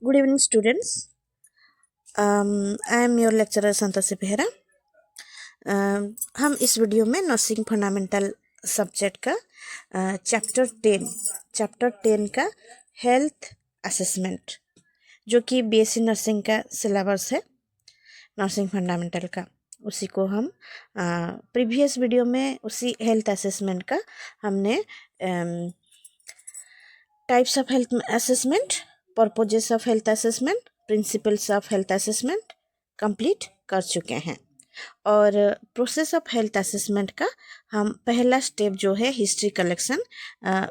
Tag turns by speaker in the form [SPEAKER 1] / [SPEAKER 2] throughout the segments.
[SPEAKER 1] Good evening, students. I am your lecturer Santoshi Behera. हम इस video में नर्सिंग फंडामेंटल सब्जेक्ट का चैप्टर 10 का हेल्थ असेसमेंट, जो कि बीएससी नर्सिंग का सिलेबस है नर्सिंग फंडामेंटल का, उसी को हम प्रीवियस वीडियो में उसी हेल्थ असेसमेंट का हमने types of health assessment, purposes of health assessment, principles of health assessment complete कर चुके हैं. और प्रोसेस ऑफ हेल्थ असेसमेंट का हम पहला स्टेप जो है हिस्ट्री कलेक्शन,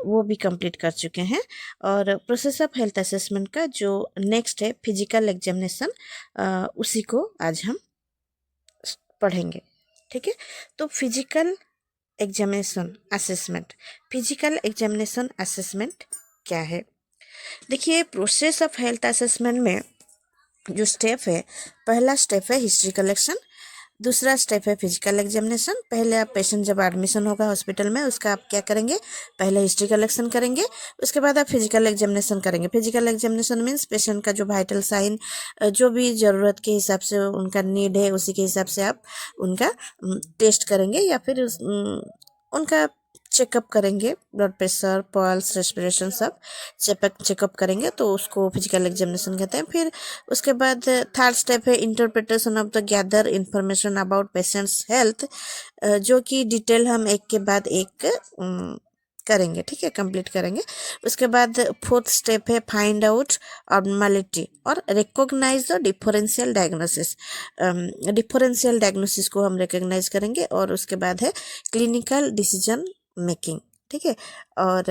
[SPEAKER 1] वो भी कंप्लीट कर चुके हैं. और प्रोसेस ऑफ हेल्थ असेसमेंट का जो नेक्स्ट है फिजिकल एग्जामिनेशन, उसी को आज हम पढ़ेंगे. ठीक है, तो फिजिकल एग्जामिनेशन असेसमेंट क्या है. देखिए, प्रोसेस ऑफ हेल्थ असेसमेंट में जो स्टेप है, पहला स्टेप है हिस्ट्री कलेक्शन, दूसरा स्टेप है फिजिकल एग्जामिनेशन. पहले आप पेशेंट जब एडमिशन होगा हॉस्पिटल में, उसका आप क्या करेंगे, पहले हिस्ट्री कलेक्शन करेंगे, उसके बाद आप फिजिकल एग्जामिनेशन करेंगे. फिजिकल एग्जामिनेशन मीन्स पेशेंट का जो वाइटल साइन, जो भी ज़रूरत के हिसाब से उनका नीड है, उसी के हिसाब से आप उनका टेस्ट करेंगे या फिर उनका चेकअप करेंगे. ब्लड प्रेशर, पल्स, रेस्पिरेशन सब चेकअप करेंगे, तो उसको फिजिकल एग्जामिनेशन कहते हैं. फिर उसके बाद थर्ड स्टेप है interpretation of the gather information about patients health, जो कि डिटेल हम एक के बाद एक करेंगे. ठीक है, कंप्लीट करेंगे. उसके बाद फोर्थ स्टेप है फाइंड आउट अबनॉर्मलिटी और रिकॉग्नाइज द डिफरेंशियल डायग्नोसिस को हम रिकॉग्नाइज करेंगे. और उसके बाद है क्लिनिकल डिसीजन मेकिंग. ठीक है, और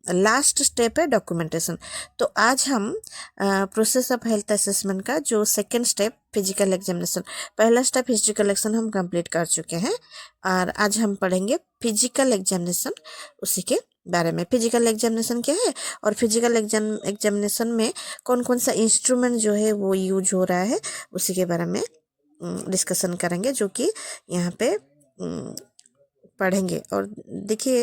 [SPEAKER 1] लास्ट स्टेप है डॉक्यूमेंटेशन. तो आज हम प्रोसेस ऑफ हेल्थ असेसमेंट का जो सेकंड स्टेप फिजिकल एग्जामिनेशन, पहला स्टेप हिस्ट्री कलेक्शन हम कंप्लीट कर चुके हैं, और आज हम पढ़ेंगे फिजिकल एग्जामिनेशन, उसी के बारे में. फिजिकल एग्जामिनेशन क्या है और फिजिकल एग्जामिनेशन में कौन कौन सा इंस्ट्रूमेंट जो है वो यूज हो रहा है, उसी के बारे में डिस्कशन करेंगे, जो कि यहाँ पे पढ़ेंगे. और देखिए,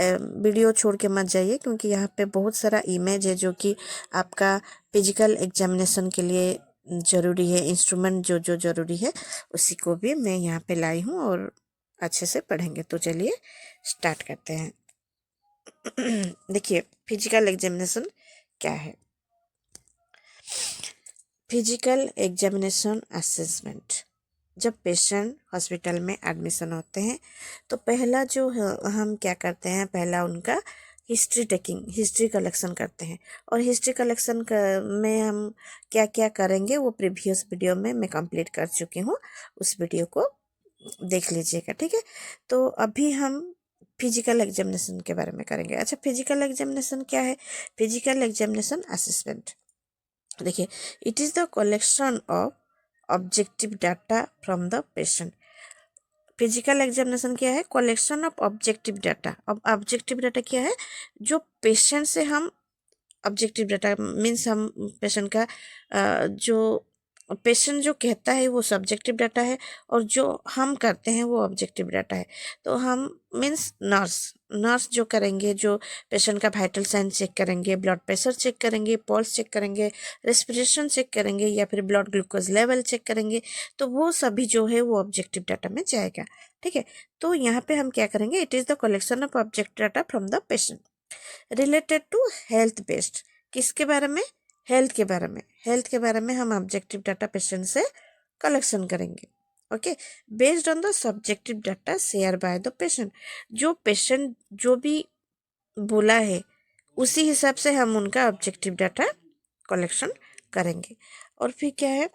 [SPEAKER 1] वीडियो छोड़ के मत जाइए, क्योंकि यहाँ पे बहुत सारा इमेज है जो कि आपका फिजिकल एग्जामिनेशन के लिए ज़रूरी है. इंस्ट्रूमेंट जो जो ज़रूरी है उसी को भी मैं यहाँ पे लाई हूँ, और अच्छे से पढ़ेंगे. तो चलिए स्टार्ट करते हैं. देखिए, फिजिकल एग्जामिनेशन क्या है. फिजिकल एग्जामिनेशन असेसमेंट, जब पेशेंट हॉस्पिटल में एडमिशन होते हैं तो पहला जो हम क्या करते हैं, पहला उनका हिस्ट्री कलेक्शन करते हैं. और हिस्ट्री कलेक्शन में हम क्या क्या करेंगे वो प्रीवियस वीडियो में मैं कंप्लीट कर चुकी हूँ, उस वीडियो को देख लीजिएगा. ठीक है, तो अभी हम फिजिकल एग्जामिनेशन के बारे में करेंगे. अच्छा, फिजिकल एग्जामिनेशन क्या है. फिजिकल एग्जामिनेशन असेसमेंट, देखिए, it is the collection of objective data from the patient. Physical examination क्या है, कलेक्शन ऑफ ऑब्जेक्टिव डाटा. अब ऑब्जेक्टिव डाटा क्या है, जो पेशेंट से हम ऑब्जेक्टिव डाटा मीन्स हम पेशेंट का जो पेशेंट जो कहता है वो सब्जेक्टिव डाटा है, और जो हम करते हैं वो ऑब्जेक्टिव डाटा है. तो हम मीन्स नर्स जो करेंगे, जो पेशेंट का वाइटल साइन चेक करेंगे, ब्लड प्रेशर चेक करेंगे, पल्स चेक करेंगे, रेस्पिरेशन चेक करेंगे, या फिर ब्लड ग्लूकोज लेवल चेक करेंगे, तो वो सभी जो है वो ऑब्जेक्टिव डाटा में जाएगा. ठीक है, तो यहाँ पे हम क्या करेंगे, it is the collection of objective data from the patient related to health based. किसके बारे में, हेल्थ के बारे में हम ऑब्जेक्टिव डाटा पेशेंट से कलेक्शन करेंगे. Okay, based on the subjective data share by the patient. जो पेशेंट जो भी बोला है उसी हिसाब से हम उनका ऑब्जेक्टिव डाटा कलेक्शन करेंगे. और फिर क्या है,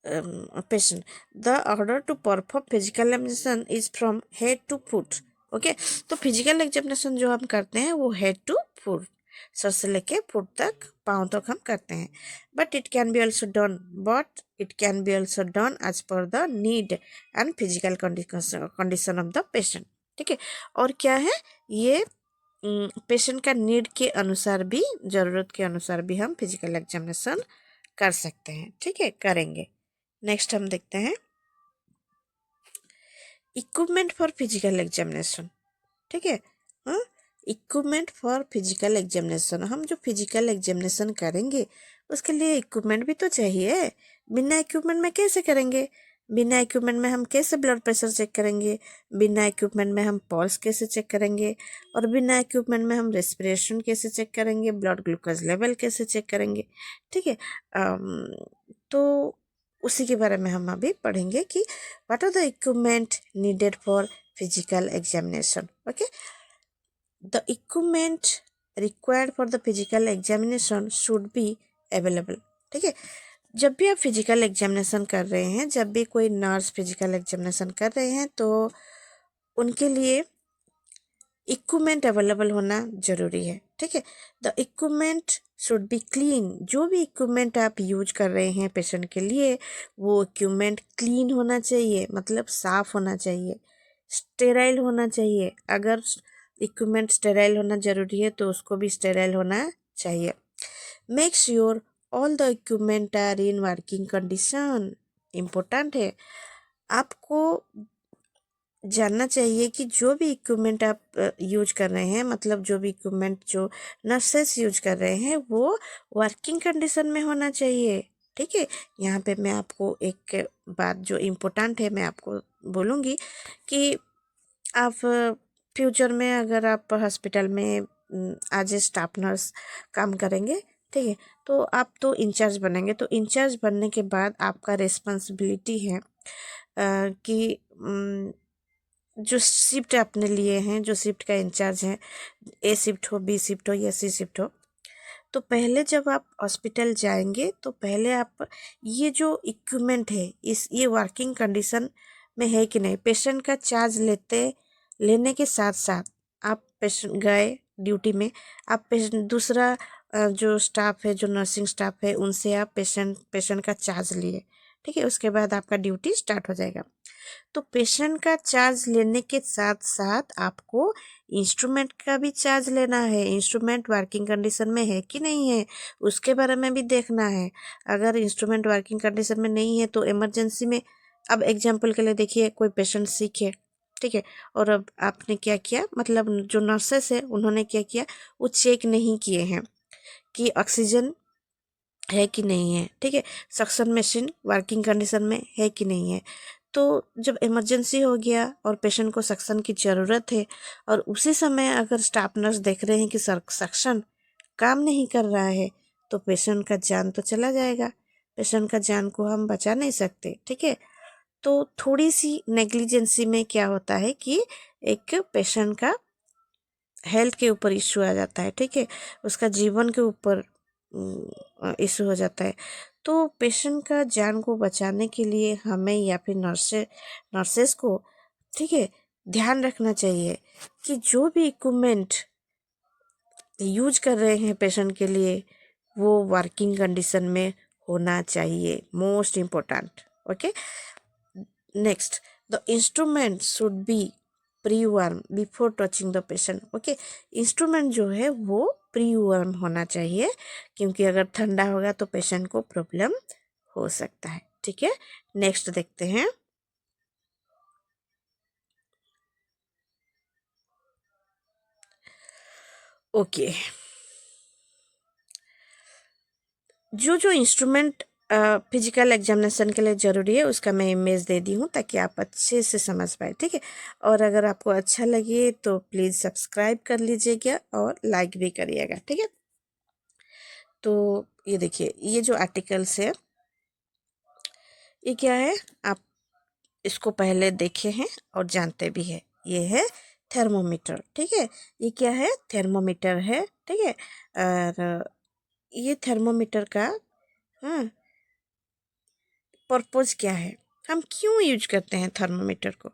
[SPEAKER 1] patient, the order to perform physical examination is from head to foot. Okay, तो फिजिकल एग्जामिनेशन जो हम करते हैं वो हेड टू फुट, सर से लेके फुट तक, पाँव तक हम करते हैं. But it can be also done as per the need and physical condition of the patient. ठीक है, और क्या है, ये पेशेंट का नीड के अनुसार भी, ज़रूरत के अनुसार भी हम फिजिकल एग्जामिनेशन कर सकते हैं. ठीक है, करेंगे. नेक्स्ट हम देखते हैं इक्विपमेंट फॉर फिजिकल एग्जामिनेशन. ठीक है, इक्विपमेंट फॉर फिजिकल एग्जामिनेशन, हम जो फिजिकल एग्जामिनेशन करेंगे उसके लिए इक्विपमेंट भी तो चाहिए। बिना इक्विपमेंट में कैसे करेंगे? बिना इक्विपमेंट में हम कैसे ब्लड प्रेशर चेक करेंगे? बिना इक्विपमेंट में हम पल्स कैसे चेक करेंगे? और बिना इक्विपमेंट में हम रेस्पिरेशन कैसे चेक करेंगे? ब्लड ग्लूकोज लेवल कैसे चेक करेंगे? ठीक है। तो उसी के बारे में हम अभी पढ़ेंगे कि what are the equipment needed for physical examination. Okay, the equipment required for the physical examination should be available. ठीक है, जब भी आप फिजिकल एग्जामिनेशन कर रहे हैं, जब भी कोई नर्स फिजिकल एग्जामिनेशन कर रहे हैं, तो उनके लिए इक्विपमेंट अवेलेबल होना ज़रूरी है। ठीक है, the equipment should be clean. जो भी इक्विपमेंट आप यूज कर रहे हैं पेशेंट के लिए, वो इक्विपमेंट क्लीन होना चाहिए, मतलब साफ होना चाहिए, स्टेराइल होना चाहिए। अगर इक्विपमेंट स्टेराइल होना ज़रूरी है तो उसको भी स्टेराइल होना चाहिए। Make sure all the equipment are in working condition. Important है, आपको जानना चाहिए कि जो भी इक्विपमेंट आप यूज कर रहे हैं, मतलब जो भी इक्विपमेंट जो नर्सेस यूज कर रहे हैं, वो वर्किंग कंडीशन में होना चाहिए। ठीक है, यहाँ पे मैं आपको एक बात जो इम्पोर्टेंट है मैं आपको बोलूँगी कि आप फ्यूचर में अगर आप हॉस्पिटल में एज ए स्टाफ नर्स काम करेंगे, ठीक है, तो आप तो इंचार्ज बनेंगे। तो इंचार्ज बनने के बाद आपका रिस्पॉन्सिबिलिटी है कि जो शिफ्ट आपने लिए हैं, जो शिफ्ट का इंचार्ज है, ए शिफ्ट हो, बी शिफ्ट हो या सी शिफ्ट हो, तो पहले जब आप हॉस्पिटल जाएंगे तो पहले आप ये जो इक्विपमेंट है ये वर्किंग कंडीशन में है कि नहीं, पेशेंट का चार्ज लेने के साथ साथ आप पेशेंट गए ड्यूटी में, आप पेशेंट दूसरा जो स्टाफ है, जो नर्सिंग स्टाफ है, उनसे आप पेशेंट का चार्ज लिए। ठीक है, उसके बाद आपका ड्यूटी स्टार्ट हो जाएगा। तो पेशेंट का चार्ज लेने के साथ साथ आपको इंस्ट्रूमेंट का भी चार्ज लेना है। इंस्ट्रूमेंट वर्किंग कंडीशन में है कि नहीं है, उसके बारे में भी देखना है। अगर इंस्ट्रूमेंट वर्किंग कंडीशन में नहीं है तो इमरजेंसी में, अब एग्जाम्पल के लिए देखिए, कोई पेशेंट सिक है, ठीक है, और अब आपने क्या किया, मतलब जो नर्सेस है उन्होंने क्या किया, वो चेक नहीं किए हैं कि ऑक्सीजन है कि नहीं है, ठीक है, सक्शन मशीन वर्किंग कंडीशन में है कि नहीं है। तो जब इमरजेंसी हो गया और पेशेंट को सक्शन की ज़रूरत है और उसी समय अगर स्टाफ नर्स देख रहे हैं कि सक्शन काम नहीं कर रहा है, तो पेशेंट का जान तो चला जाएगा। पेशेंट का जान को हम बचा नहीं सकते। ठीक है, तो थोड़ी सी नेग्लिजेंसी में क्या होता है कि एक पेशेंट का हेल्थ के ऊपर इश्यू आ जाता है। ठीक है, उसका जीवन के ऊपर इशू हो जाता है। तो पेशेंट का जान को बचाने के लिए हमें या फिर नर्सेस को, ठीक है, ध्यान रखना चाहिए कि जो भी इक्विपमेंट यूज कर रहे हैं पेशेंट के लिए, वो वर्किंग कंडीशन में होना चाहिए। Most important. Okay, next, the instrument should be pre warm before touching the patient. Okay, instrument जो है वो प्री वार्म होना चाहिए, क्योंकि अगर ठंडा होगा तो पेशेंट को प्रॉब्लम हो सकता है। ठीक है, नेक्स्ट देखते हैं। ओके, जो जो इंस्ट्रूमेंट फिजिकल एग्जामिनेशन के लिए ज़रूरी है उसका मैं इमेज दे दी हूँ ताकि आप अच्छे से समझ पाए। ठीक है, और अगर आपको अच्छा लगे तो प्लीज़ सब्सक्राइब कर लीजिएगा और लाइक भी करिएगा। ठीक है, तो ये देखिए, ये जो आर्टिकल्स है ये क्या है, आप इसको पहले देखे हैं और जानते भी हैं। ये है थर्मोमीटर। ठीक है, ये क्या है, थर्मोमीटर है। ठीक है, और ये थर्मोमीटर का हाँ पर्पज़ क्या है, हम क्यों यूज करते हैं थर्मोमीटर को?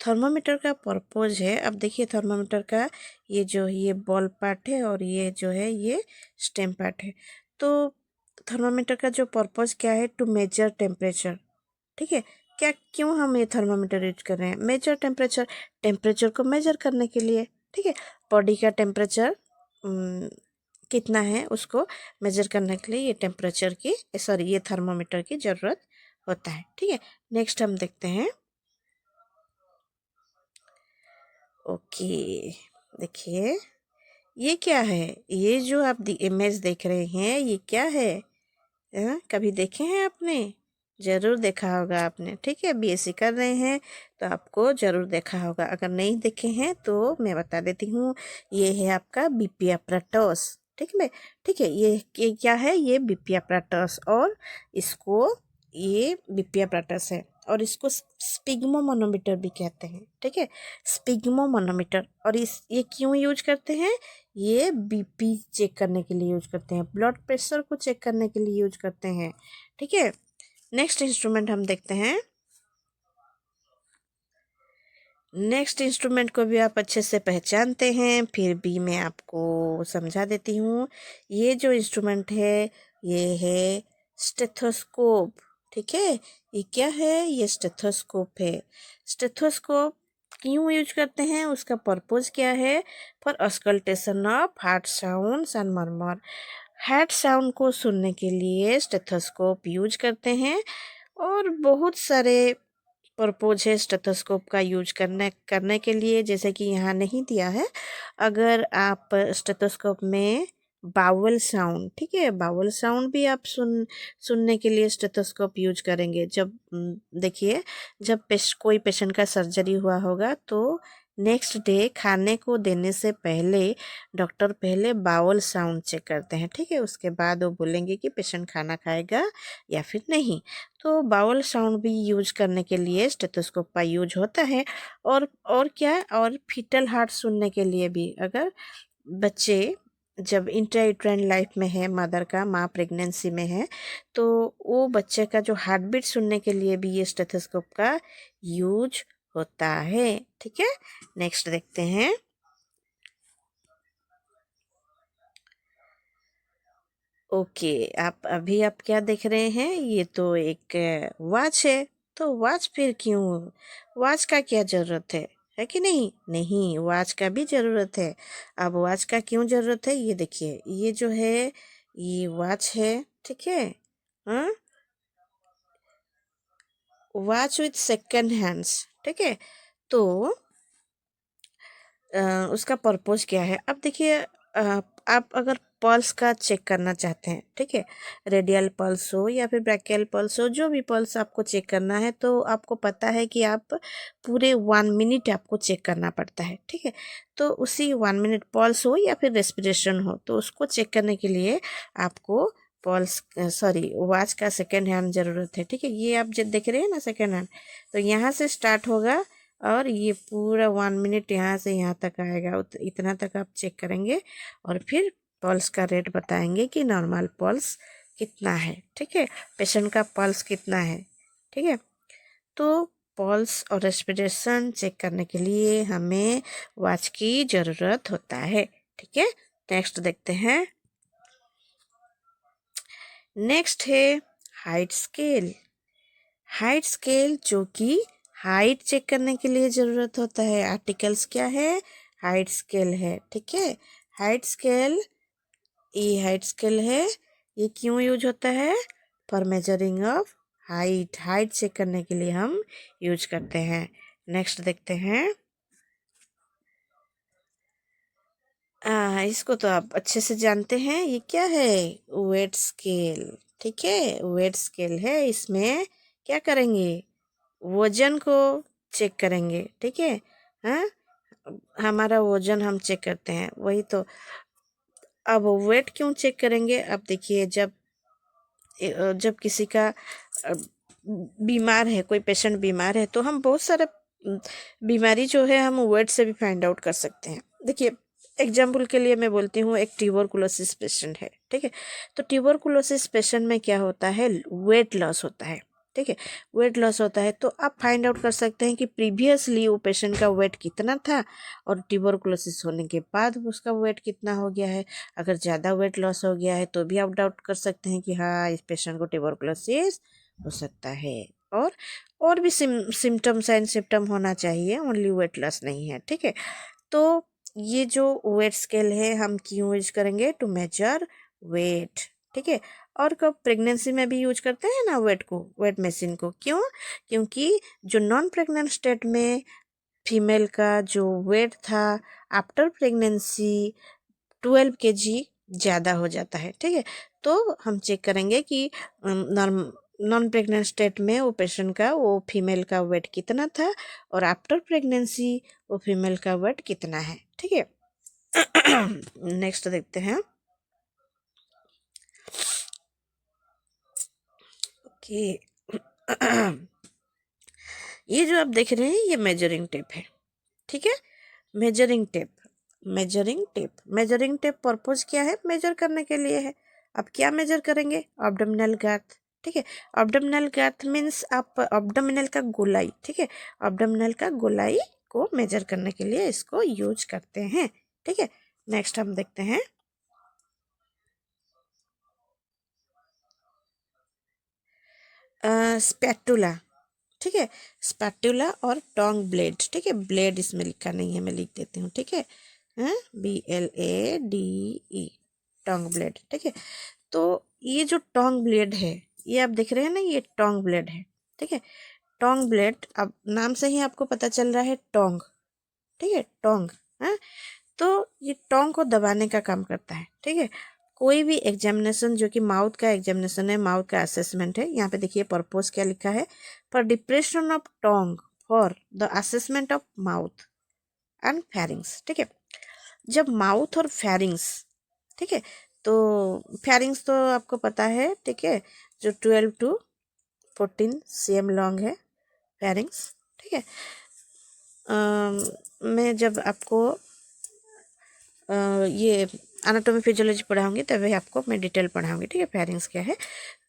[SPEAKER 1] थर्मोमीटर का पर्पज़ है, अब देखिए थर्मोमीटर का ये बॉल पार्ट है और ये जो है ये स्टेम पार्ट है। तो थर्मोमीटर का जो पर्पज़ क्या है, टू मेजर टेम्परेचर। ठीक है, क्या क्यों हम ये थर्मोमीटर यूज कर रहे हैं? मेजर टेम्परेचर, टेम्परेचर को मेजर करने के लिए। ठीक है, बॉडी का टेम्परेचर कितना है उसको मेजर करने के लिए ये टेम्परेचर की सॉरी ये थर्मोमीटर की ज़रूरत होता है। ठीक है, नेक्स्ट हम देखते हैं। ओके, देखिए ये क्या है? ये जो आप इमेज देख रहे हैं ये क्या है? कभी देखे हैं आपने? ज़रूर देखा होगा आपने, ठीक है। बीएससी कर रहे हैं तो आपको ज़रूर देखा होगा। अगर नहीं देखे हैं तो मैं बता देती हूँ। ये है आपका बीपी apparatus, ठीक है। ठीक है, ये क्या है? ये बीपी apparatus, और इसको ये बीपी apparatus है, और इसको स्पिग्मोमोनोमीटर भी कहते हैं, ठीक है। स्पिग्मोमोनोमीटर। और इस ये क्यों यूज करते हैं? ये बीपी चेक करने के लिए यूज करते हैं, ब्लड प्रेशर को चेक करने के लिए यूज करते हैं, ठीक है। नेक्स्ट इंस्ट्रूमेंट हम देखते हैं। नेक्स्ट इंस्ट्रूमेंट को भी आप अच्छे से पहचानते हैं, फिर भी मैं आपको समझा देती हूँ। ये जो इंस्ट्रूमेंट है ये है स्टेथोस्कोप, ठीक है। ये क्या है? ये स्टेथोस्कोप है। स्टेथोस्कोप क्यों यूज करते हैं? उसका पर्पस क्या है? For auscultation of heart sounds and murmur. Heart sound को सुनने के लिए स्टेथोस्कोप यूज करते हैं, और बहुत सारे पर्पज है स्टेथोस्कोप का यूज करने के लिए, जैसे कि यहाँ नहीं दिया है। अगर आप स्टेथोस्कोप में बावल साउंड, ठीक है, बावल साउंड भी आप सुनने के लिए स्टेथोस्कोप यूज करेंगे। जब देखिए, जब कोई पेशेंट का सर्जरी हुआ होगा तो नेक्स्ट डे खाने को देने से पहले डॉक्टर पहले बावल साउंड चेक करते हैं, ठीक है। उसके बाद वो बोलेंगे कि पेशेंट खाना खाएगा या फिर नहीं। तो बाउल साउंड भी यूज करने के लिए स्टेथोस्कोप का यूज होता है। और क्या? और फीटल हार्ट सुनने के लिए भी, अगर बच्चे जब इंट्रायूटेराइन लाइफ में है, मदर का, माँ प्रेगनेंसी में है, तो वो बच्चे का जो हार्ट बीट सुनने के लिए भी ये स्टेथोस्कोप का यूज होता है, ठीक है। नेक्स्ट देखते हैं। ओके, आप क्या देख रहे हैं? ये तो एक वॉच है। तो वॉच फिर क्यों? वॉच का क्या जरूरत है कि नहीं? नहीं, वॉच का भी जरूरत है। अब वॉच का क्यों जरूरत है? ये देखिए, ये जो है ये वॉच है, ठीक है। हाँ, वॉच विथ सेकंड हैंड्स, ठीक है। तो उसका पर्पस क्या है? अब देखिए, आप अगर पल्स का चेक करना चाहते हैं, ठीक है, रेडियल पल्स हो या फिर ब्रैकियल पल्स हो, जो भी पल्स आपको चेक करना है, तो आपको पता है कि आप पूरे 1 मिनट आपको चेक करना पड़ता है, ठीक है। तो उसी 1 मिनट पल्स हो या फिर रेस्पिरेशन हो, तो उसको चेक करने के लिए आपको पल्स, सॉरी, वॉच का सेकेंड हैंड ज़रूरत है, ठीक है। ये आप जब देख रहे हैं ना सेकेंड हैंड, तो यहाँ से स्टार्ट होगा और ये पूरा 1 मिनट यहाँ से यहाँ तक आएगा। इतना तक आप चेक करेंगे और फिर पल्स का रेट बताएंगे कि नॉर्मल पल्स कितना है, ठीक है, पेशेंट का पल्स कितना है, ठीक है। तो पल्स और रेस्पिरेशन चेक करने के लिए हमें वॉच की ज़रूरत होता है, ठीक है। नेक्स्ट देखते हैं। नेक्स्ट है हाइट स्केल। हाइट स्केल जो कि हाइट चेक करने के लिए ज़रूरत होता है। आर्टिकल्स क्या है? हाइट स्केल है, ठीक है। हाइट स्केल, ये हाइट स्केल है। ये क्यों यूज होता है? For measuring of height. Height check करने के लिए हम यूज करते हैं। नेक्स्ट देखते हैं। इसको तो आप अच्छे से जानते हैं। ये क्या है? वेट स्केल, ठीक है। वेट स्केल है। इसमें क्या करेंगे? वजन को चेक करेंगे, ठीक है। हाँ, हमारा वजन हम चेक करते हैं, वही तो। अब वेट क्यों चेक करेंगे? अब देखिए, जब किसी का अ, बीमार है, कोई पेशेंट बीमार है, तो हम बहुत सारे बीमारी जो है हम वेट से भी फाइंड आउट कर सकते हैं। देखिए, एग्जाम्पल के लिए मैं बोलती हूँ, एक ट्यूबरकुलोसिस पेशेंट है, ठीक है। तो ट्यूबरकुलोसिस पेशेंट में क्या होता है? वेट लॉस होता है, ठीक है। वेट लॉस होता है तो आप फाइंड आउट कर सकते हैं कि प्रीवियसली वो पेशेंट का वेट कितना था और ट्यूबरकुलोसिस होने के बाद उसका वेट कितना हो गया है। अगर ज़्यादा वेट लॉस हो गया है तो भी आप डाउट कर सकते हैं कि हाँ, इस पेशेंट को ट्यूबरकुलोसिस हो सकता है। और और भी सिम्टम्स एंड सिम्टम होना चाहिए, ओनली वेट लॉस नहीं है, ठीक है। तो ये जो वेट स्केल है हम क्यों यूज करेंगे? टू मेजर वेट, ठीक है। और कब? प्रेगनेंसी में भी यूज करते हैं ना वेट को, वेट मशीन को। क्यों? क्योंकि जो नॉन प्रेग्नेंट स्टेट में फीमेल का जो वेट था आफ्टर प्रेगनेंसी 12 kg ज़्यादा हो जाता है, ठीक है। तो हम चेक करेंगे कि नॉन प्रेग्नेंट स्टेट में वो पेशेंट का, वो फीमेल का वेट कितना था और आफ्टर प्रेगनेंसी वो फीमेल का वेट कितना है, ठीक है। नेक्स्ट देखते हैं। ओके। ये जो आप देख रहे हैं ये मेजरिंग टेप है, ठीक है। Measuring tape, measuring tape purpose क्या है, मेजर करने के लिए है। आप क्या मेजर करेंगे, एब्डोमिनल गर्थ, ठीक है। एब्डोमिनल गर्थ मीन्स आप एब्डोमिनल का गोलाई, ठीक है, एब्डोमिनल का गोलाई को मेजर करने के लिए इसको यूज करते हैं, ठीक है। नेक्स्ट हम देखते हैं। स्पैटुला, ठीक है, स्पैटुला और टोंग ब्लेड, ठीक है। ब्लेड इसमें लिखा नहीं है, मैं लिख देती हूँ, ठीक है। BLADE, टोंग ब्लेड, ठीक है। तो ये जो टोंग ब्लेड है, ये आप देख रहे हैं ना, ये टोंग ब्लेड है, ठीक है। टोंग ब्लेड, अब नाम से ही आपको पता चल रहा है टोंग, ठीक है, टोंग है। तो ये टोंग को दबाने का काम करता है, ठीक है। कोई भी एग्जामिनेशन जो कि माउथ का एग्जामिनेशन है, माउथ का असेसमेंट है, यहाँ पे देखिए पर्पस क्या लिखा है, for depression of tongue for the assessment of mouth and pharynx, ठीक है। जब माउथ और फेरिंग्स, ठीक है, तो फेरिंग्स तो आपको पता है, ठीक है, जो 12 to 14 cm लॉन्ग है फेरिंग्स, ठीक है। मैं जब आपको ये एनाटॉमी फिजियोलॉजी पढ़ाऊंगी तभी आपको मैं डिटेल पढ़ाऊंगी, ठीक है, फेरिंग्स क्या है।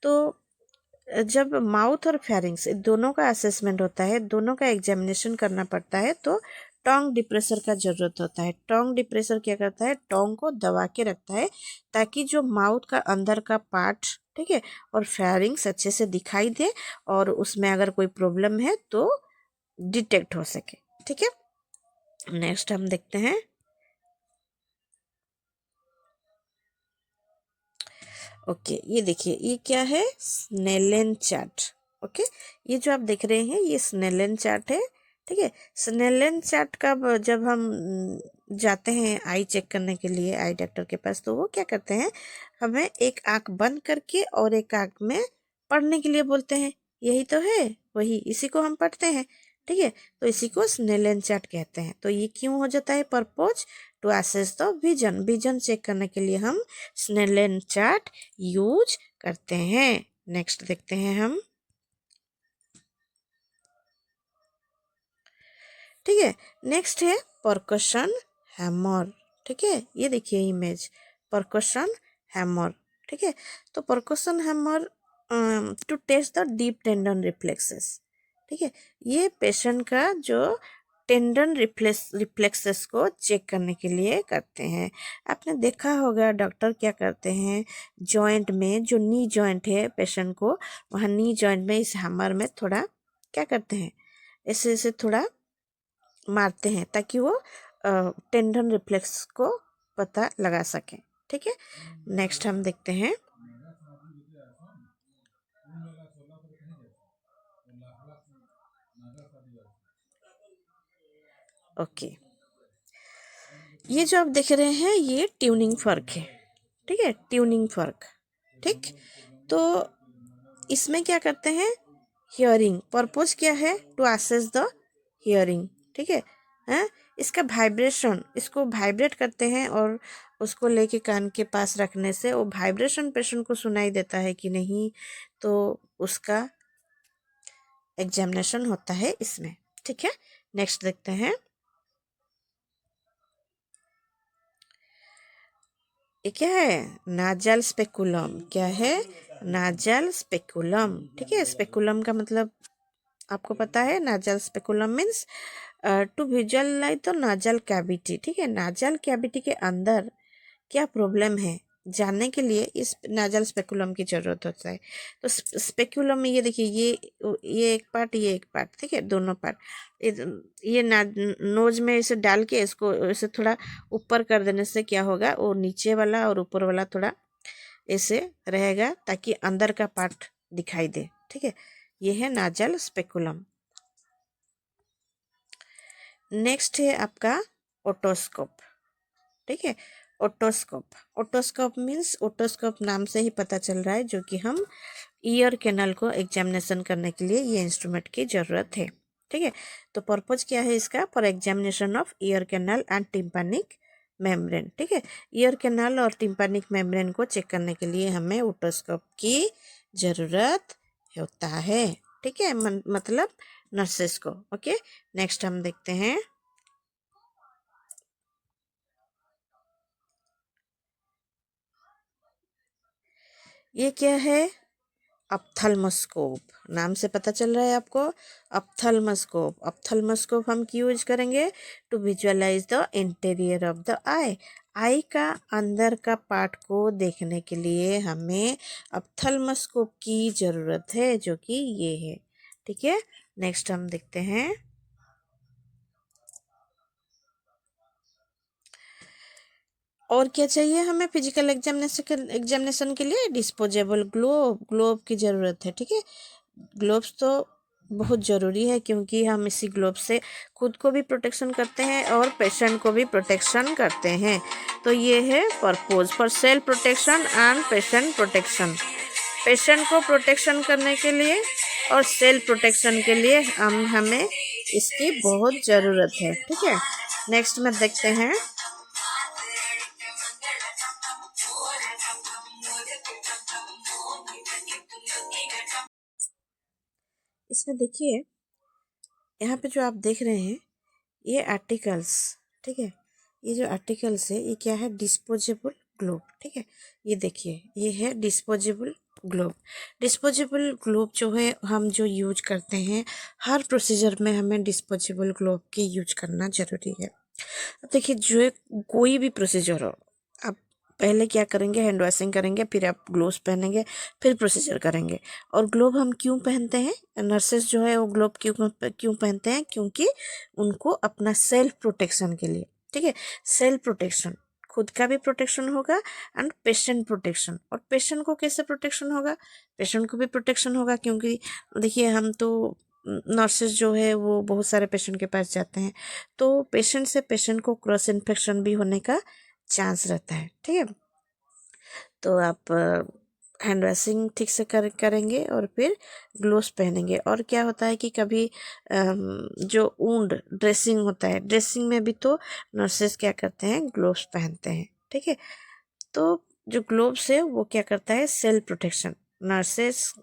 [SPEAKER 1] तो जब माउथ और फेरिंग्स दोनों का असेसमेंट होता है, दोनों का एग्जामिनेशन करना पड़ता है, तो टोंग डिप्रेसर का जरूरत होता है। टोंग डिप्रेसर क्या करता है, टोंग को दबा के रखता है ताकि जो माउथ का अंदर का पार्ट, ठीक है, और फेरिंग्स अच्छे से दिखाई दे और उसमें अगर कोई प्रॉब्लम है तो डिटेक्ट हो सके, ठीक है। नेक्स्ट हम देखते हैं। ओके, ये देखिए ये क्या है, स्नेलन चार्ट। ओके, ये जो आप देख रहे हैं ये स्नेलन चार्ट है, ठीक है। स्नेलन चार्ट का जब हम जाते हैं आई चेक करने के लिए आई डॉक्टर के पास, तो वो क्या करते हैं, हमें एक आंख बंद करके और एक आंख में पढ़ने के लिए बोलते हैं। यही तो है, वही इसी को हम पढ़ते हैं, ठीक है। तो इसी को स्नेलन चार्ट कहते हैं। तो ये क्यों हो जाता है, purpose to assess the vision, vision check करने के लिए हम स्नेलन चार्ट यूज करते हैं। नेक्स्ट देखते हैं हम, ठीक है। नेक्स्ट है परकशन हैमर, ठीक है। ये देखिए इमेज, परकशन हैमर, ठीक है। तो percussion hammer to test the deep tendon reflexes, ठीक है। ये पेशेंट का जो टेंडन रिफ्लेक्सेस को चेक करने के लिए करते हैं। आपने देखा होगा डॉक्टर क्या करते हैं, जॉइंट में जो नी जॉइंट है पेशेंट को, वहाँ नी जॉइंट में इस हैमर में थोड़ा क्या करते हैं, ऐसे ऐसे थोड़ा मारते हैं ताकि वो टेंडन रिफ्लेक्स को पता लगा सकें, ठीक है। नेक्स्ट हम देखते हैं। ओके, ये जो आप देख रहे हैं ये ट्यूनिंग फर्क है, ठीक है, ट्यूनिंग फर्क, ठीक। तो इसमें क्या करते हैं, हियरिंग, पर्पस क्या है, टू असेस द हियरिंग, ठीक है। हैं, इसका वाइब्रेशन, इसको वाइब्रेट करते हैं और उसको लेके कान के पास रखने से वो वाइब्रेशन पेशेंट को सुनाई देता है कि नहीं, तो उसका एग्जामिनेशन होता है इसमें, ठीक है। नेक्स्ट देखते हैं। ये क्या है, नाजल स्पेकुलम, क्या है, नाजल स्पेकुलम, ठीक है। स्पेकुलम का मतलब आपको पता है, nasal speculum means to visualize the nasal cavity, ठीक है। नाजल कैविटी के अंदर क्या प्रॉब्लम है जानने के लिए इस नाजल स्पेकुलम की जरूरत होता है। तो स्पेकुलम में ये देखिए, ये एक पार्ट, ये एक पार्ट, ठीक है, दोनों पार्ट, ये नोज में इसे डाल के इसको इसे थोड़ा ऊपर कर देने से क्या होगा, वो नीचे वाला और ऊपर वाला थोड़ा ऐसे रहेगा ताकि अंदर का पार्ट दिखाई दे, ठीक है। ये है नाजल स्पेकुलम। नेक्स्ट है आपका ओटोस्कोप, ठीक है। ओटोस्कोप। ओटोस्कोप मीन्स, ओटोस्कोप नाम से ही पता चल रहा है जो कि हम ईयर कैनल को एग्जामिनेशन करने के लिए ये इंस्ट्रूमेंट की ज़रूरत है। ठीक है, तो पर्पज क्या है इसका? For examination of ear canal and tympanic membrane. ठीक है, ईयर कैनल और टिम्पैनिक मेम्ब्रेन को चेक करने के लिए हमें ओटोस्कोप की ज़रूरत होता है। ठीक है, मतलब नर्सेस को। ओके, नेक्स्ट हम देखते हैं। ये क्या है? ऑप्थेल्मोस्कोप। नाम से पता चल रहा है आपको, ऑप्थेल्मोस्कोप। ऑप्थेल्मोस्कोप हम क्यों यूज करेंगे? To visualize the interior of the eye. Eye का अंदर का पार्ट को देखने के लिए हमें ऑप्थेल्मोस्कोप की ज़रूरत है, जो कि ये है। ठीक है, नेक्स्ट हम देखते हैं। और क्या चाहिए हमें फिजिकल एग्जामिनेशन के लिए? Disposable globe. ग्लोब की ज़रूरत है। ठीक है, ग्लोव्स तो बहुत ज़रूरी है, क्योंकि हम इसी ग्लोव से खुद को भी प्रोटेक्शन करते हैं और पेशेंट को भी प्रोटेक्शन करते हैं। तो ये है purpose for self protection and patient protection. Patient को प्रोटेक्शन करने के लिए और सेल्फ प्रोटेक्शन के लिए हमें इसकी बहुत ज़रूरत है। ठीक है, नेक्स्ट में देखते हैं। इसमें देखिए, यहाँ पे जो आप देख रहे हैं ये आर्टिकल्स। ठीक है, ये जो आर्टिकल्स है ये क्या है? Disposable globe. ठीक है, ये देखिए ये है डिस्पोजेबल ग्लोब। डिस्पोजेबल ग्लोब जो है हम जो यूज करते हैं, हर प्रोसीजर में हमें डिस्पोजेबल ग्लोब की यूज करना ज़रूरी है। अब देखिए, जो कोई भी प्रोसीजर हो, आप पहले क्या करेंगे? हैंड वॉशिंग करेंगे, फिर आप ग्लोव्स पहनेंगे, फिर प्रोसीजर करेंगे। और ग्लोव हम क्यों पहनते हैं? नर्सेस जो है वो ग्लोव क्यों पहनते हैं? क्योंकि उनको अपना सेल्फ प्रोटेक्शन के लिए। ठीक है, सेल्फ प्रोटेक्शन, खुद का भी प्रोटेक्शन होगा एंड पेशेंट प्रोटेक्शन। और पेशेंट को कैसे प्रोटेक्शन होगा? पेशेंट को भी प्रोटेक्शन होगा, क्योंकि देखिए हम तो नर्सेस जो है वो बहुत सारे पेशेंट के पास जाते हैं, तो पेशेंट से पेशेंट को क्रॉस इन्फेक्शन भी होने का चांस रहता है। ठीक है, तो आप हैंड वॉशिंग ठीक से करेंगे और फिर ग्लोव्स पहनेंगे। और क्या होता है कि कभी जो वुंड ड्रेसिंग होता है, ड्रेसिंग में भी तो नर्सेस क्या करते हैं? ग्लोव्स पहनते हैं। ठीक है, तो जो ग्लोव्स है वो क्या करता है? Self protection. नर्सेस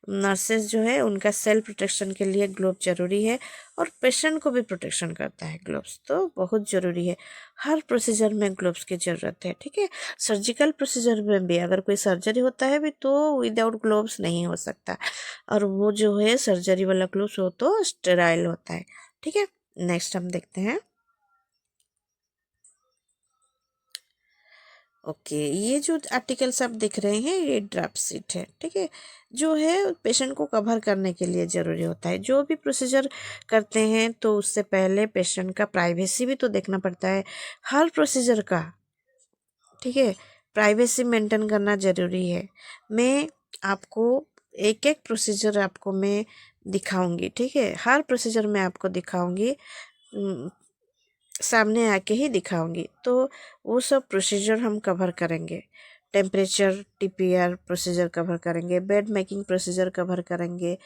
[SPEAKER 1] नर्सेस जो है उनका सेल्फ प्रोटेक्शन के लिए ग्लोव ज़रूरी है, और पेशेंट को भी प्रोटेक्शन करता है ग्लोव्स, तो बहुत ज़रूरी है। हर प्रोसीजर में ग्लोव्स की ज़रूरत है। ठीक है, सर्जिकल प्रोसीजर में भी अगर कोई सर्जरी होता है भी तो विदाउट ग्लोव्स नहीं हो सकता, और वो जो है सर्जरी वाला ग्लोव्स हो तो स्टेराइल होता है। ठीक है, नेक्स्ट हम देखते हैं। ओके, ये जो आर्टिकल्स आप देख रहे हैं ये ड्राफ्ट शीट है। ठीक है, जो है पेशेंट को कवर करने के लिए ज़रूरी होता है। जो भी प्रोसीजर करते हैं तो उससे पहले पेशेंट का प्राइवेसी भी तो देखना पड़ता है, हर प्रोसीजर का। ठीक है, प्राइवेसी मेंटेन करना ज़रूरी है। मैं आपको एक एक प्रोसीजर आपको मैं दिखाऊंगी। ठीक है, हर प्रोसीजर में आपको दिखाऊंगी, सामने आके ही दिखाऊंगी। तो वो सब प्रोसीजर हम कवर करेंगे। टेम्परेचर टीपीआर प्रोसीजर कवर करेंगे, बेड मेकिंग प्रोसीजर कवर करेंगे,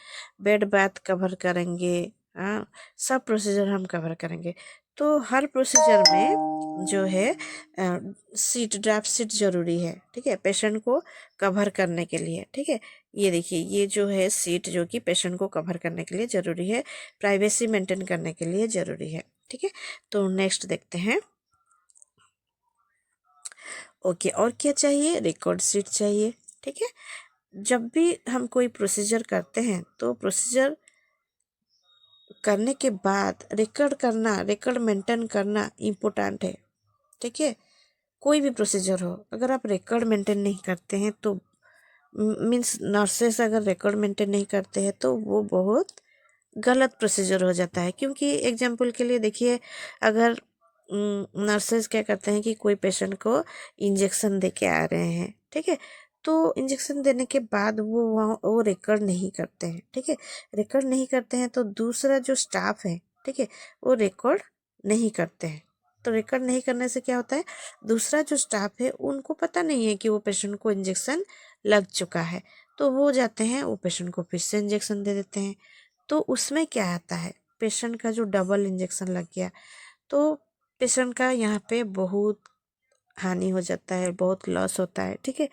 [SPEAKER 1] बेड बाथ कवर करेंगे। हाँ, सब प्रोसीजर हम कवर करेंगे। तो हर प्रोसीजर में जो है सीट, ड्राफ्ट सीट ज़रूरी है। ठीक है, पेशेंट को कवर करने के लिए। ठीक है, ये देखिए ये जो है सीट जो कि पेशेंट को कवर करने के लिए ज़रूरी है, प्राइवेसी मेंटेन करने के लिए ज़रूरी है। ठीक है, तो नेक्स्ट देखते हैं। ओके, और क्या चाहिए? रिकॉर्ड शीट चाहिए। ठीक है, जब भी हम कोई प्रोसीजर करते हैं तो प्रोसीजर करने के बाद रिकॉर्ड करना, रिकॉर्ड मेंटेन करना इम्पोर्टेंट है। ठीक है, कोई भी प्रोसीजर हो, अगर आप रिकॉर्ड मेंटेन नहीं करते हैं तो मीन्स नर्सेस अगर रिकॉर्ड मेंटेन नहीं करते हैं तो वो बहुत गलत प्रोसीजर हो जाता है। क्योंकि एग्जाम्पल के लिए देखिए, अगर नर्सेस क्या करते हैं कि कोई पेशेंट को इंजेक्शन दे के आ रहे हैं। ठीक है, तो इंजेक्शन देने के बाद वो रिकॉर्ड नहीं करते हैं। ठीक है, रिकॉर्ड नहीं करते हैं तो दूसरा जो स्टाफ है, ठीक है, वो रिकॉर्ड नहीं करते हैं। तो रिकॉर्ड नहीं करने से क्या होता है, दूसरा जो स्टाफ है उनको पता नहीं है कि वो पेशेंट को इंजेक्शन लग चुका है, तो वो जाते हैं वो पेशेंट को फिर से इंजेक्शन दे देते हैं। तो उसमें क्या आता है, पेशेंट का जो डबल इंजेक्शन लग गया, तो पेशेंट का यहाँ पे बहुत हानि हो जाता है, बहुत लॉस होता है, ठीक है,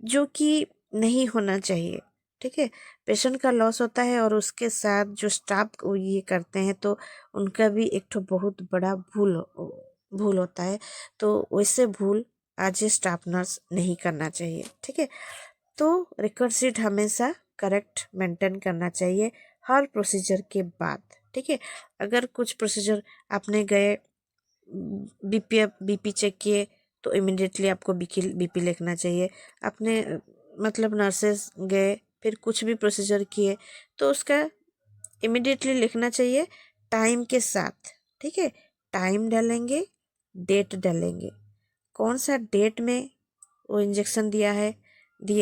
[SPEAKER 1] जो कि नहीं होना चाहिए, ठीक है। पेशेंट का लॉस होता है और उसके साथ जो स्टाफ ये करते हैं तो उनका भी एक तो बहुत बड़ा भूल होता है। तो वैसे भूल आज स्टाफ नर्स नहीं करना चाहिए, ठीक है। तो रिकॉर्ड शीट हमेशा करेक्ट मेंटेन करना चाहिए हर प्रोसीजर के बाद, ठीक है। अगर कुछ प्रोसीजर आपने गए बीपी चेक किए तो इमिडिएटली आपको बीपी लिखना चाहिए। आपने मतलब नर्सेस गए फिर कुछ भी प्रोसीजर किए तो उसका इमिडिएटली लिखना चाहिए टाइम के साथ, ठीक है। टाइम डालेंगे, डेट डालेंगे, कौन सा डेट में वो इंजेक्शन दिए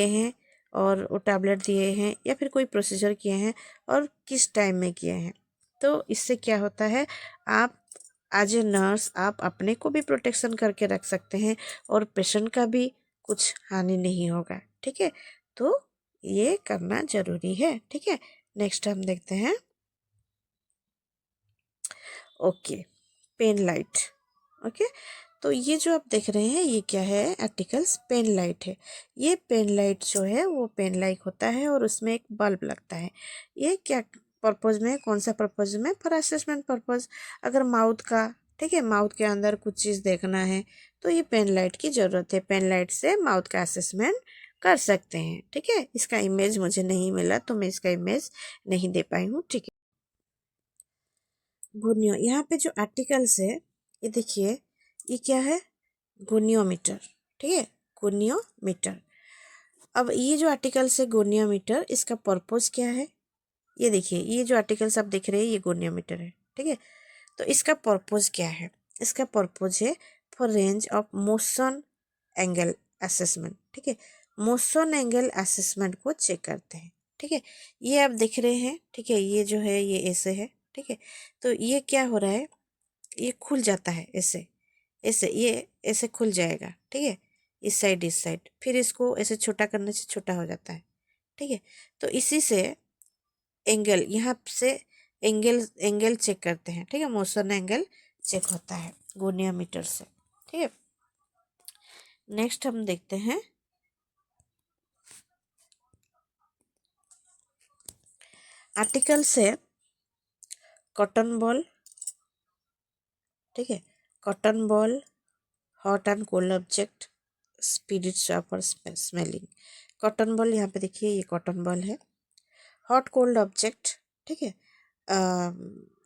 [SPEAKER 1] हैं और वो टैबलेट दिए हैं या फिर कोई प्रोसीजर किए हैं और किस टाइम में किए हैं। तो इससे क्या होता है, आप एज ए नर्स आप अपने को भी प्रोटेक्शन करके रख सकते हैं और पेशेंट का भी कुछ हानि नहीं होगा, ठीक है। तो ये करना जरूरी है, ठीक है। नेक्स्ट हम देखते हैं, ओके, पेन लाइट। ओके, तो ये जो आप देख रहे हैं ये क्या है, आर्टिकल्स पेन लाइट है। ये पेन लाइट जो है वो पेन लाइट होता है और उसमें एक बल्ब लगता है। ये क्या पर्पज में, कौन सा पर्पज में, फॉर असेसमेंट पर्पज। अगर माउथ का, ठीक है, माउथ के अंदर कुछ चीज़ देखना है तो ये पेन लाइट की ज़रूरत है। पेन लाइट से माउथ का असेसमेंट कर सकते हैं, ठीक है। इसका इमेज मुझे नहीं मिला तो मैं इसका इमेज नहीं दे पाई हूँ, ठीक है। गोनियो, यहाँ पे जो आर्टिकल्स है ये देखिए, ये क्या है, गोनियोमीटर, ठीक है, गोनियोमीटर। अब ये जो आर्टिकल्स है गोनियोमीटर, इसका पर्पस क्या है, ये देखिए, ये जो आर्टिकल्स आप देख रहे हैं ये गोनियोमीटर है, ठीक है। तो इसका पर्पस क्या है, इसका पर्पस है for range of motion angle assessment, ठीक है। मोशन एंगल असेसमेंट को चेक करते हैं, ठीक है। ये आप देख रहे हैं, ठीक है, ये जो है ये ऐसे है, ठीक है। तो ये क्या हो रहा है, ये खुल जाता है ऐसे, ऐसे ये ऐसे खुल जाएगा, ठीक है, इस साइड, फिर इसको ऐसे छोटा करने से छोटा हो जाता है, ठीक है। तो इसी से एंगल, यहाँ से एंगल एंगल चेक करते हैं, ठीक है, मोशन एंगल चेक होता है गोनियोमीटर से, ठीक है। नेक्स्ट हम देखते हैं, आर्टिकल से कॉटन बॉल, ठीक है, cotton ball, hot and cold object, spirit swap और स्मेलिंग। कॉटन बॉल, यहाँ पे देखिए ये कॉटन बॉल है, हॉट कोल्ड ऑब्जेक्ट, ठीक है,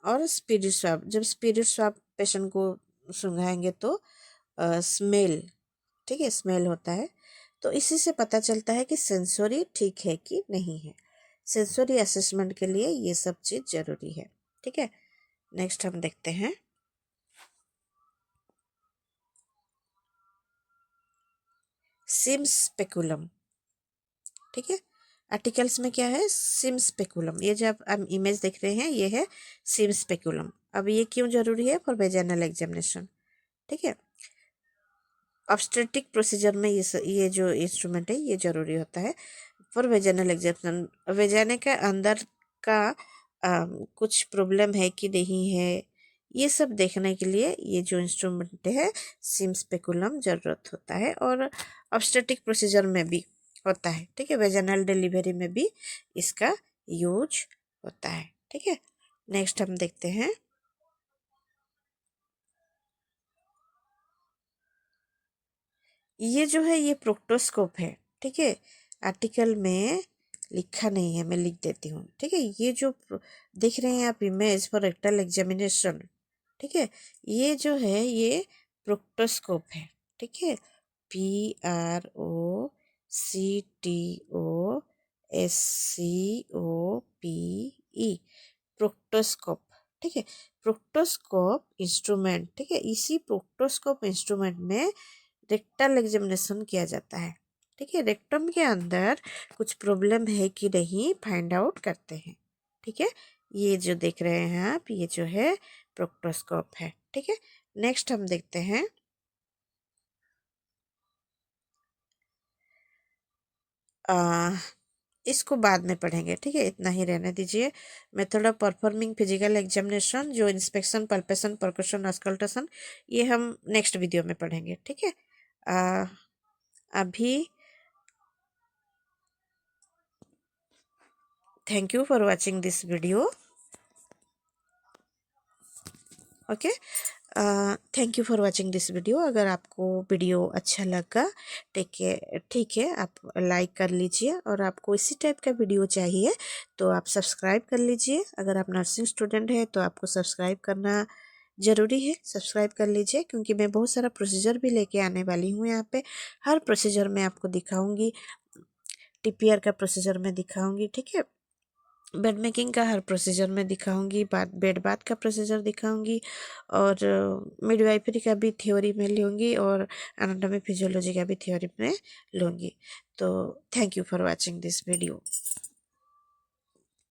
[SPEAKER 1] और स्पिरिट स्वैप, जब स्पिरिट स्वैप पेशेंट को सुंघाएंगे तो स्मेल, ठीक है, स्मेल होता है। तो इसी से पता चलता है कि सेंसरी ठीक है कि नहीं है। सेंसरी असेसमेंट के लिए ये सब चीज़ जरूरी है, ठीक है। नेक्स्ट हम देखते हैं, सिम स्पेकुलम, ठीक है। आर्टिकल्स में क्या है, सिम स्पेकुलम। ये जो आप इमेज देख रहे हैं ये है सिम स्पेकुलम। अब ये क्यों जरूरी है, फॉर वेजाइनल एग्जामिनेशन, ठीक है। ऑब्स्टेट्रिक प्रोसीजर में ये जो इंस्ट्रूमेंट है ये जरूरी होता है फॉर वेजाइनल एग्जामिनेशन। वेजाइना के अंदर का कुछ प्रॉब्लम है कि नहीं है, ये सब देखने के लिए ये जो इंस्ट्रूमेंट है सिम स्पेकुलम जरूरत होता है। और ऑब्स्टेट्रिक प्रोसीजर में भी होता है, ठीक है, वेजाइनल डिलीवरी में भी इसका यूज होता है, ठीक है। नेक्स्ट हम देखते हैं, ये जो है ये प्रोक्टोस्कोप है, ठीक है। आर्टिकल में लिखा नहीं है, मैं लिख देती हूँ, ठीक है। ये जो देख रहे हैं आप इमेज फॉर रेक्टल एग्जामिनेशन, ठीक है, ये जो है ये प्रोक्टोस्कोप है, ठीक है, PROCTOSCOPE, प्रोक्टोस्कोप, ठीक है। प्रोक्टोस्कोप इंस्ट्रूमेंट, ठीक है, इसी प्रोक्टोस्कोप इंस्ट्रूमेंट में रेक्टल एग्जामिनेशन किया जाता है, ठीक है। रेक्टम के अंदर कुछ प्रॉब्लम है कि नहीं फाइंड आउट करते हैं, ठीक है। ये जो देख रहे हैं आप ये जो है प्रोक्टोस्कोप है, ठीक है। नेक्स्ट हम देखते हैं इसको बाद में पढ़ेंगे, ठीक है, इतना ही रहने दीजिए। Method of performing physical examination, जो इंस्पेक्शन, पल्पेशन, परकशन, ऑस्कल्टेशन, ये हम नेक्स्ट वीडियो में पढ़ेंगे, ठीक है। अभी thank you for watching this video. Okay, thank you for watching this video. अगर आपको वीडियो अच्छा लगा, ठीक है, आप लाइक कर लीजिए, और आपको इसी टाइप का वीडियो चाहिए तो आप सब्सक्राइब कर लीजिए। अगर आप नर्सिंग स्टूडेंट है तो आपको सब्सक्राइब करना ज़रूरी है, सब्सक्राइब कर लीजिए, क्योंकि मैं बहुत सारा प्रोसीजर भी लेके आने वाली हूँ यहाँ पे। हर प्रोसीजर मैं आपको दिखाऊंगी, टीपीआर का प्रोसीजर मैं दिखाऊंगी, ठीक है, बेड मेकिंग का हर प्रोसीजर में दिखाऊंगी, बेड बाथ का प्रोसीजर दिखाऊंगी, और मिडवाइफरी का भी थ्योरी में लूँगी, और एनाटॉमी फिजियोलॉजी का भी थ्योरी में लूँगी। तो thank you for watching this video.